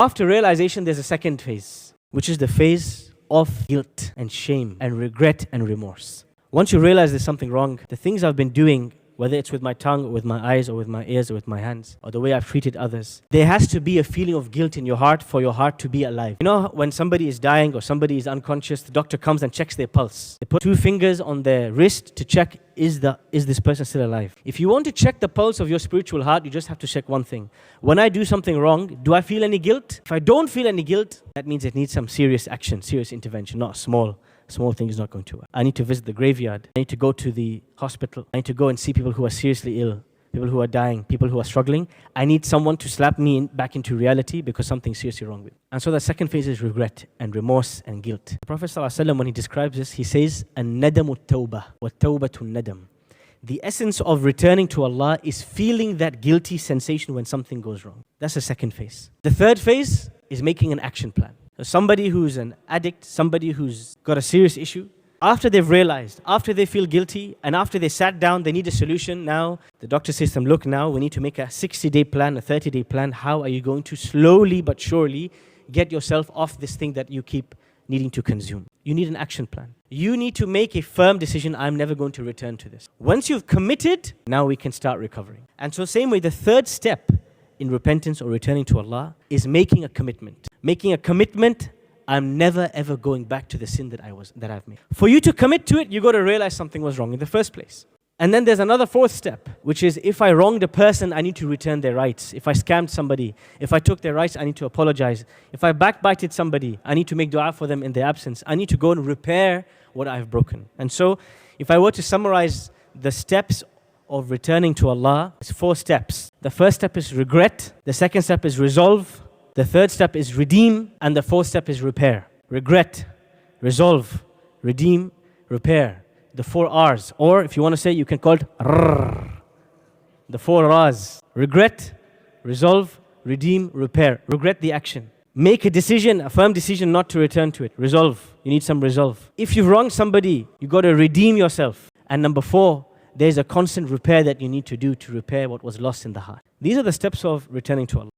After realization, there's a second phase, which is the phase of guilt and shame and regret and remorse. Once you realize there's something wrong, the things I've been doing, whether it's with my tongue or with my eyes or with my ears or with my hands or the way I've treated others, there has to be a feeling of guilt in your heart for your heart to be alive. You know, when somebody is dying or somebody is unconscious, the doctor comes and checks their pulse. They put 2 fingers on their wrist to check, is this person still alive? If you want to check the pulse of your spiritual heart, you just have to check one thing. When I do something wrong, do I feel any guilt? If I don't feel any guilt, that means it needs some serious action, serious intervention, not small thing is not going to work. I need to visit the graveyard. I need to go to the hospital. I need to go and see people who are seriously ill, people who are dying, people who are struggling. I need someone to slap me back into reality because something's seriously wrong with me. And so the second phase is regret and remorse and guilt. The Prophet ﷺ, when he describes this, he says, "An-nadamu tawbah wa tawbatu nadam." The essence of returning to Allah is feeling that guilty sensation when something goes wrong. That's the second phase. The third phase is making an action plan. So somebody who's an addict, somebody who's got a serious issue, after they've realized, after they feel guilty, and after they sat down, they need a solution. Now, the doctor says to them, look, now we need to make a 60-day plan, a 30-day plan. How are you going to slowly but surely get yourself off this thing that you keep needing to consume? You need an action plan. You need to make a firm decision, I'm never going to return to this. Once you've committed, now we can start recovering. And so same way, the third step in repentance or returning to Allah is making a commitment. Making a commitment, I'm never ever going back to the sin that I've made. For you to commit to it, you got to realize something was wrong in the first place. And then there's another fourth step, which is if I wronged a person, I need to return their rights. If I scammed somebody, if I took their rights, I need to apologize. If I backbited somebody, I need to make dua for them in their absence. I need to go and repair what I've broken. And so, if I were to summarize the steps of returning to Allah, it's 4 steps. The first step is regret. The second step is resolve. The third step is redeem. And the fourth step is repair. Regret, resolve, redeem, repair. The 4 R's. Or if you want to say, you can call it RR. The 4 R's. Regret, resolve, redeem, repair. Regret the action. Make a decision, a firm decision not to return to it. Resolve. You need some resolve. If you've wronged somebody, you got to redeem yourself. And number 4, there's a constant repair that you need to do to repair what was lost in the heart. These are the steps of returning to Allah.